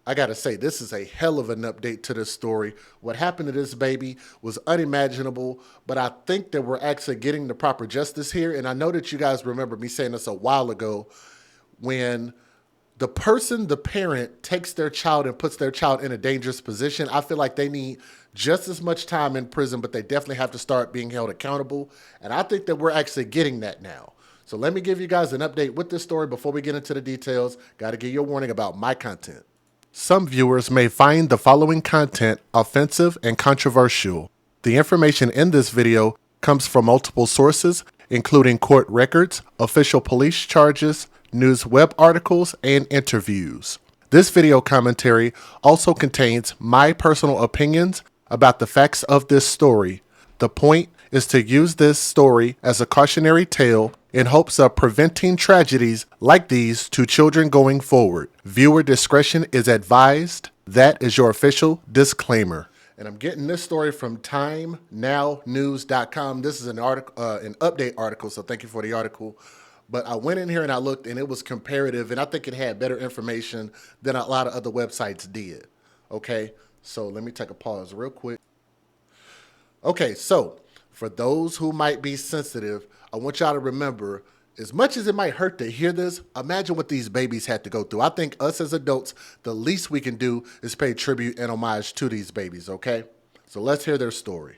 I gotta say, this is a hell of an update to this story. What happened to this baby was unimaginable, but I think that we're actually getting the proper justice here. And I know that you guys remember me saying this a while ago when the parent, takes their child and puts their child in a dangerous position. I feel like they need just as much time in prison, but they definitely have to start being held accountable. And I think that we're actually getting that now. So let me give you guys an update with this story before we get into the details. Got to give you a warning about my content. Some viewers may find the following content offensive and controversial. The information in this video comes from multiple sources, including court records, official police charges, news web articles, and interviews. This video commentary also contains my personal opinions about the facts of this story. The point is to use this story as a cautionary tale in hopes of preventing tragedies like these to children going forward. Viewer discretion is advised. That is your official disclaimer. And I'm getting this story from TimeNowNews.com. This is an update article, so thank you for the article. But I went in here and I looked, and it was comparative, and I think it had better information than a lot of other websites did. Okay, so let me take a pause real quick. Okay, so for those who might be sensitive, I want y'all to remember, as much as it might hurt to hear this, imagine what these babies had to go through. I think us as adults, the least we can do is pay tribute and homage to these babies, okay? So let's hear their story.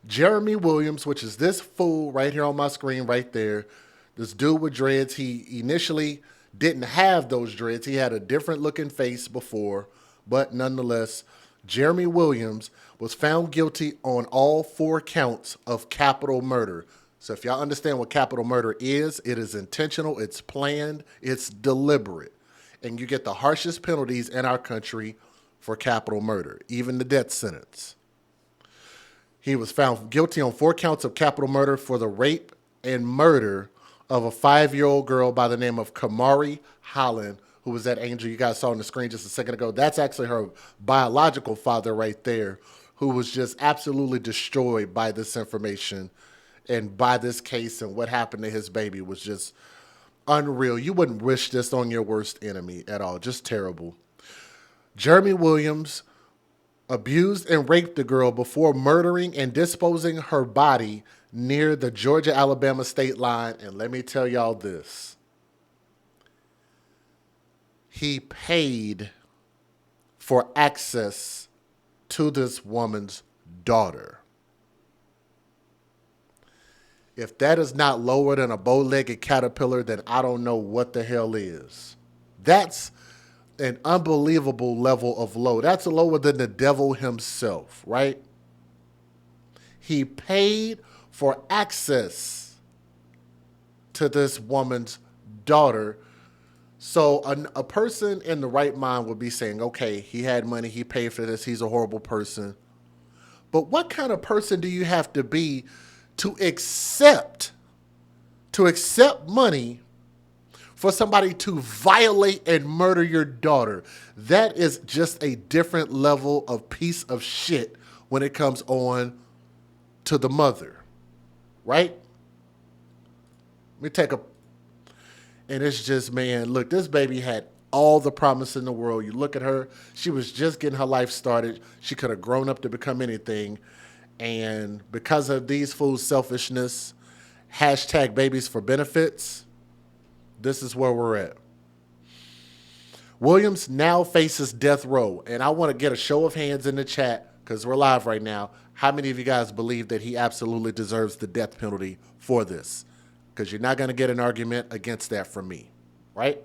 Jeremy Williams, which is this fool right here on my screen right there, this dude with dreads, he initially didn't have those dreads. He had a different looking face before, but nonetheless, Jeremy Williams was found guilty on all 4 counts of capital murder. So if y'all understand what capital murder is, it is intentional, it's planned, it's deliberate. And you get the harshest penalties in our country for capital murder, even the death sentence. He was found guilty on 4 counts of capital murder for the rape and murder of a 5-year-old girl by the name of Kamarie Holland, who was that angel you guys saw on the screen just a second ago. That's actually her biological father right there, who was just absolutely destroyed by this information and by this case, and what happened to his baby was just unreal. You wouldn't wish this on your worst enemy at all. Just terrible. Jeremy Williams abused and raped the girl before murdering and disposing her body near the Georgia-Alabama state line. And let me tell y'all this. He paid for access to this woman's daughter. If that is not lower than a bow-legged caterpillar, then I don't know what the hell is. That's an unbelievable level of low. That's lower than the devil himself, right? He paid for access to this woman's daughter. So a person in the right mind would be saying, okay, he had money, he paid for this, he's a horrible person. But what kind of person do you have to be to accept money for somebody to violate and murder your daughter? That is just a different level of piece of shit when it comes on to the mother, right? Let me take a, and it's just, man, look, this baby had all the promise in the world. You look at her, she was just getting her life started. She could have grown up to become anything. And because of these fools' selfishness, hashtag babies for benefits, this is where we're at. Williams now faces death row. And I want to get a show of hands in the chat, because we're live right now. How many of you guys believe that he absolutely deserves the death penalty for this? Because you're not going to get an argument against that from me, right?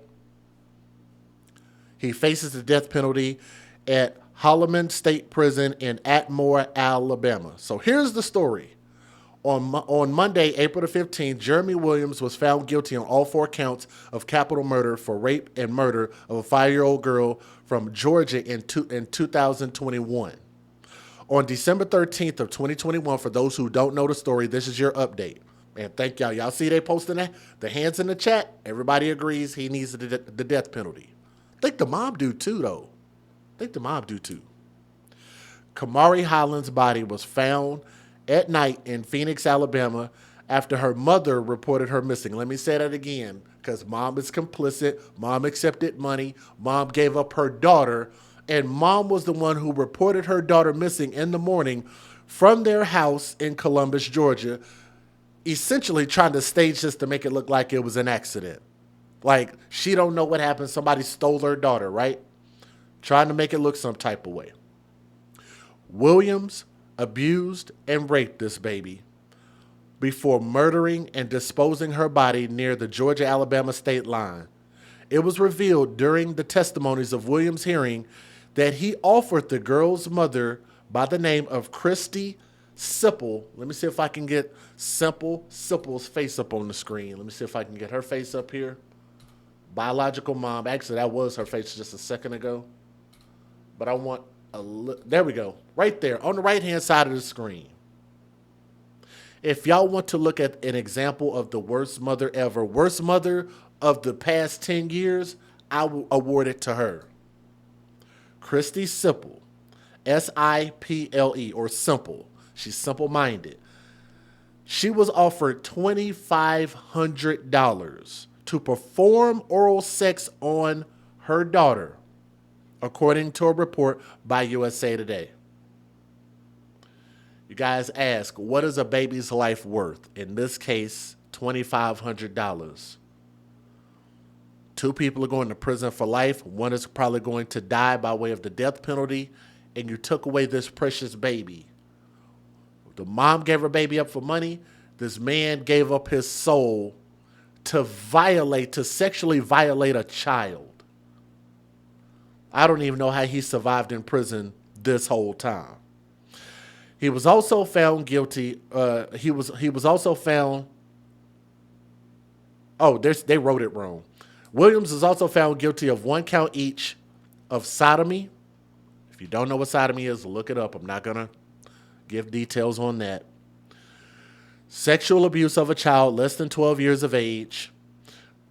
He faces the death penalty at Holloman State Prison in Atmore, Alabama. So here's the story. On Monday, April the 15th, Jeremy Williams was found guilty on all 4 counts of capital murder for rape and murder of a 5-year-old girl from Georgia in 2021. On December 13th of 2021, for those who don't know the story, this is your update. And thank y'all. Y'all see they posting that? The hands in the chat. Everybody agrees he needs the death penalty. I think the mom do too, though. Kamarie Holland's body was found at night in Phoenix, Alabama, after her mother reported her missing. Let me say that again, because mom is complicit. Mom accepted money. Mom gave up her daughter, and mom was the one who reported her daughter missing in the morning from their house in Columbus, Georgia, essentially trying to stage this to make it look like it was an accident. Like, she don't know what happened. Somebody stole her daughter, right? Trying to make it look some type of way. Williams abused and raped this baby before murdering and disposing her body near the Georgia-Alabama state line. It was revealed during the testimonies of Williams' hearing that he offered the girl's mother by the name of Christy Sipple. Let me see if I can get Sipple's face up on the screen. Let me see if I can get her face up here. Biological mom. Actually, that was her face just a second ago. But I want there we go. Right there on the right-hand side of the screen. If y'all want to look at an example of the worst mother ever, worst mother of the past 10 years, I will award it to her. Christy Sipple. S-I-P-L-E, or Simple. She's simple-minded. She was offered $2,500 to perform oral sex on her daughter, according to a report by USA Today. You guys ask, what is a baby's life worth? In this case, $2,500. Two people are going to prison for life. One is probably going to die by way of the death penalty, and you took away this precious baby. The mom gave her baby up for money. This man gave up his soul to sexually violate a child. I don't even know how he survived in prison this whole time. He was also found guilty. He was also found. Oh, they wrote it wrong. Williams is also found guilty of 1 count each of sodomy. If you don't know what sodomy is, look it up. I'm not going to give details on that. Sexual abuse of a child less than 12 years of age.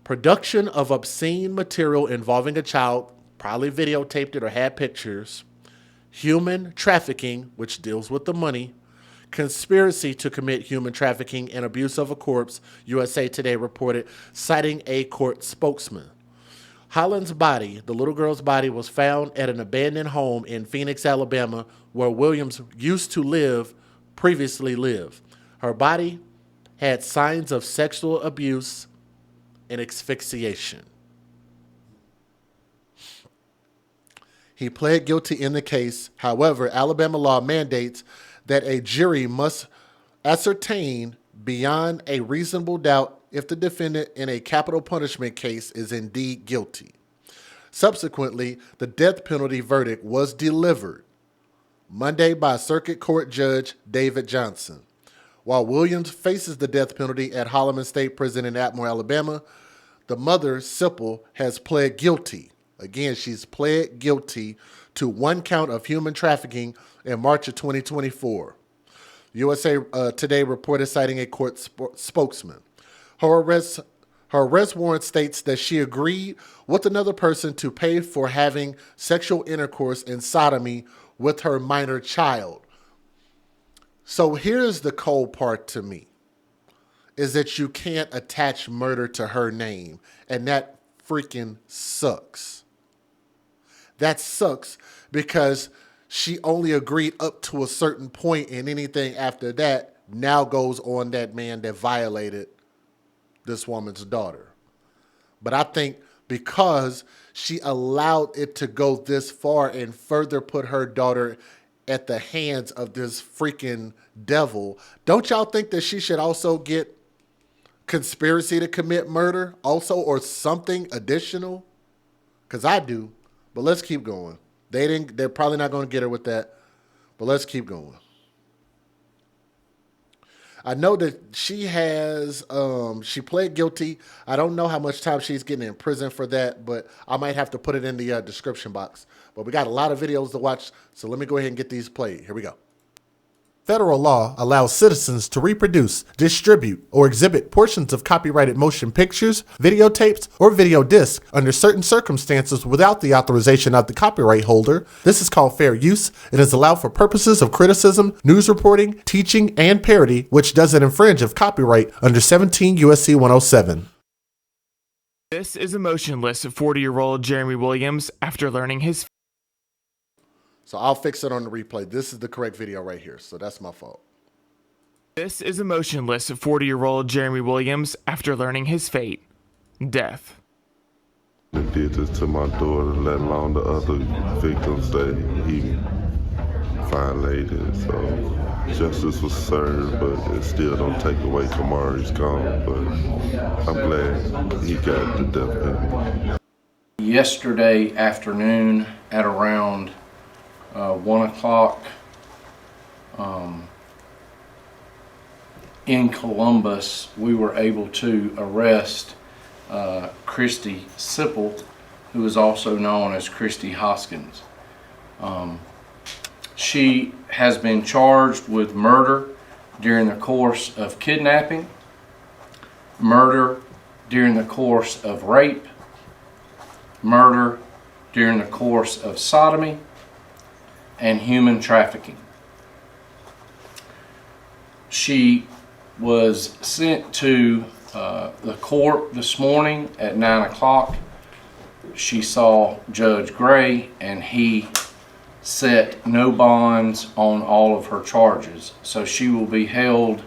Production of obscene material involving a child, probably videotaped it or had pictures. Human trafficking, which deals with the money. Conspiracy to commit human trafficking and abuse of a corpse, USA Today reported, citing a court spokesman. Holland's body, the little girl's body, was found at an abandoned home in Phoenix, Alabama, where Williams previously lived. Her body had signs of sexual abuse and asphyxiation. He pled guilty in the case. However, Alabama law mandates that a jury must ascertain beyond a reasonable doubt if the defendant in a capital punishment case is indeed guilty. Subsequently, the death penalty verdict was delivered Monday by Circuit Court Judge David Johnson. While Williams faces the death penalty at Holloman State Prison in Atmore, Alabama, the mother, Sipple, has pled guilty. Again, she's pled guilty to 1 count of human trafficking in March of 2024. USA Today reported citing a court spokesman. Her arrest warrant states that she agreed with another person to pay for having sexual intercourse and sodomy with her minor child. So here's the cold part to me, is that you can't attach murder to her name, and that freaking sucks. That sucks because she only agreed up to a certain point, and anything after that now goes on that man that violated this woman's daughter. But I think because she allowed it to go this far and further put her daughter at the hands of this freaking devil, don't y'all think that she should also get conspiracy to commit murder also, or something additional? Because I do. But let's keep going. They're probably not going to get her with that, but let's keep going. I know that she pled guilty. I don't know how much time she's getting in prison for that, but I might have to put it in the description box. But we got a lot of videos to watch, so let me go ahead and get these played. Here we go. Federal law allows citizens to reproduce, distribute, or exhibit portions of copyrighted motion pictures, videotapes, or video discs under certain circumstances without the authorization of the copyright holder. This is called fair use and is allowed for purposes of criticism, news reporting, teaching, and parody, which doesn't infringe of copyright under 17 U.S.C. 107. This is emotionless 40-year-old Jeremy Williams after learning his... So I'll fix it on the replay. This is the correct video right here, so that's my fault. This is emotionless 40-year-old Jeremy Williams after learning his fate. Death. They did this to my daughter, let alone the other victims that he violated. So justice was served, but it still don't take away Kamarie's gone. But I'm glad he got the death penalty. Yesterday afternoon at around 1 o'clock in Columbus, we were able to arrest Christy Sipple, who is also known as Christy Hoskins. She has been charged with murder during the course of kidnapping, murder during the course of rape, murder during the course of sodomy, and human trafficking. She was sent to the court this morning at 9 o'clock. She saw Judge Gray, and he set no bonds on all of her charges. So she will be held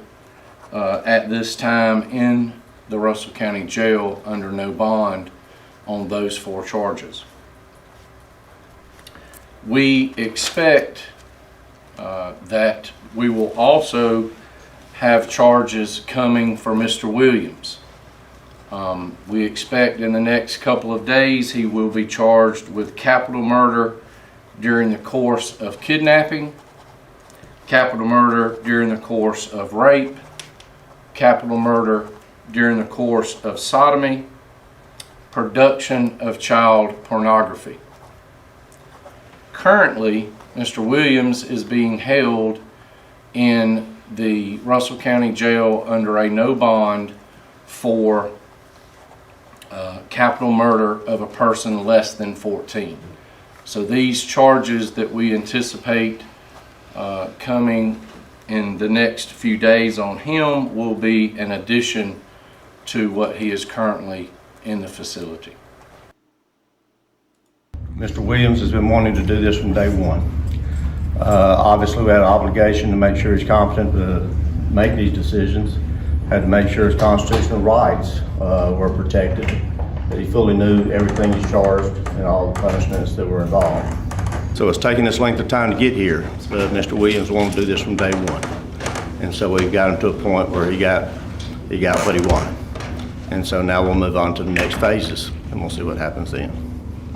at this time in the Russell County Jail under no bond on those 4 charges. We expect that we will also have charges coming for Mr. Williams. We expect in the next couple of days he will be charged with capital murder during the course of kidnapping, capital murder during the course of rape, capital murder during the course of sodomy, production of child pornography. Currently, Mr. Williams is being held in the Russell County Jail under a no bond for capital murder of a person less than 14. So these charges that we anticipate coming in the next few days on him will be in addition to what he is currently in the facility. Mr. Williams has been wanting to do this from day one. Obviously, we had an obligation to make sure he's competent to make these decisions, had to make sure his constitutional rights were protected, that he fully knew everything he's charged and all the punishments that were involved. So it's taking this length of time to get here, but Mr. Williams wanted to do this from day one. And so we got him to a point where he got what he wanted. And so now we'll move on to the next phases, and we'll see what happens then.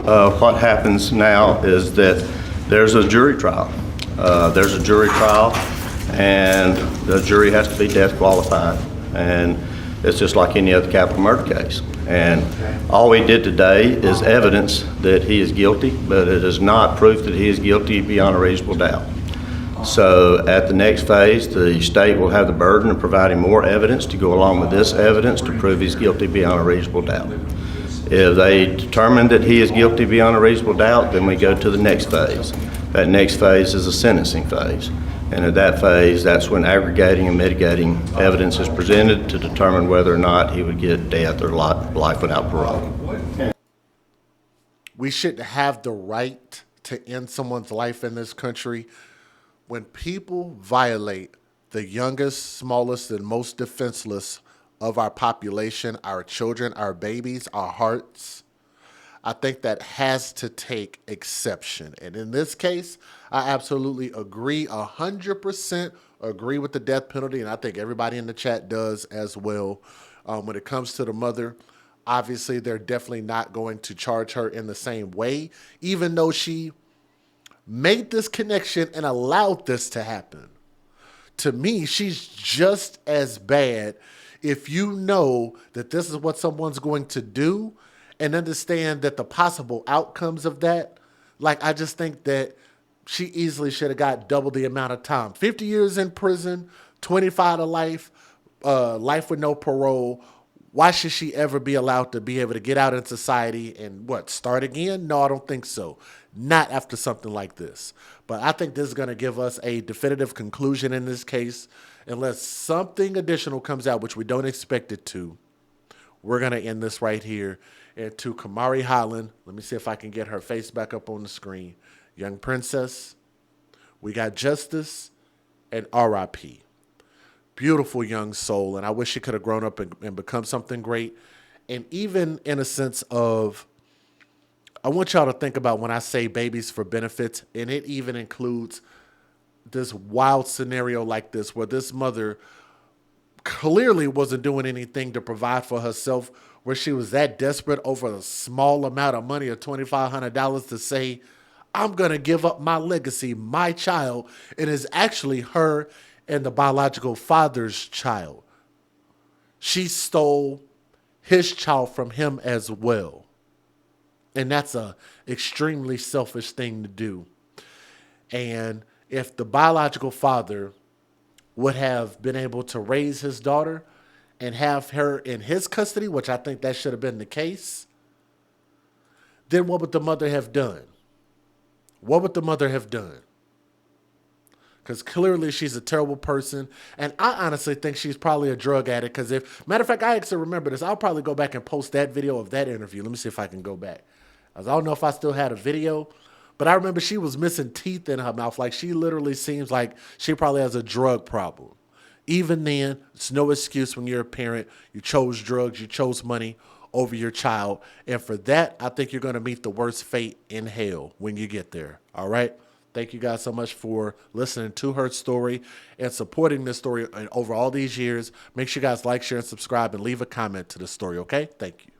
What happens now is that there's a jury trial. There's a jury trial, and the jury has to be death qualified. And it's just like any other capital murder case. And all we did today is evidence that he is guilty, but it is not proof that he is guilty beyond a reasonable doubt. So at the next phase, the state will have the burden of providing more evidence to go along with this evidence to prove he's guilty beyond a reasonable doubt. If they determine that he is guilty beyond a reasonable doubt, then we go to the next phase. That next phase is a sentencing phase. And at that phase, that's when aggregating and mitigating evidence is presented to determine whether or not he would get death or life without parole. We shouldn't have the right to end someone's life in this country. When people violate the youngest, smallest, and most defenseless of our population, our children, our babies, our hearts, I think that has to take exception. And in this case, I absolutely agree, 100% agree with the death penalty, and I think everybody in the chat does as well. When it comes to the mother, obviously they're definitely not going to charge her in the same way, even though she made this connection and allowed this to happen. To me, she's just as bad if you know that this is what someone's going to do and understand that the possible outcomes of that. Like, I just think that she easily should have got double the amount of time. 50 years in prison, 25 to life, life with no parole. Why should she ever be allowed to be able to get out in society and start again? No, I don't think so. Not after something like this. But I think this is going to give us a definitive conclusion in this case. Unless something additional comes out, which we don't expect it to, we're going to end this right here. And to Kamarie Holland, let me see if I can get her face back up on the screen. Young princess, we got justice and R.I.P. Beautiful young soul, and I wish she could have grown up and become something great. And even in a sense of, I want y'all to think about when I say babies for benefits, and it even includes this wild scenario like this, where this mother clearly wasn't doing anything to provide for herself, where she was that desperate over a small amount of money of $2,500 to say, I'm going to give up my legacy, my child, and it's actually her and the biological father's child. She stole his child from him as well. And that's a extremely selfish thing to do. And if the biological father would have been able to raise his daughter and have her in his custody, which I think that should have been the case, then what would the mother have done? What would the mother have done? Because clearly she's a terrible person. And I honestly think she's probably a drug addict. Because matter of fact, I actually remember this. I'll probably go back and post that video of that interview. Let me see if I can go back. I don't know if I still had a video, but I remember she was missing teeth in her mouth. Like, she literally seems like she probably has a drug problem. Even then, it's no excuse when you're a parent. You chose drugs, you chose money over your child. And for that, I think you're going to meet the worst fate in hell when you get there. All right? Thank you guys so much for listening to her story and supporting this story over all these years. Make sure you guys like, share, and subscribe, and leave a comment to the story, okay? Thank you.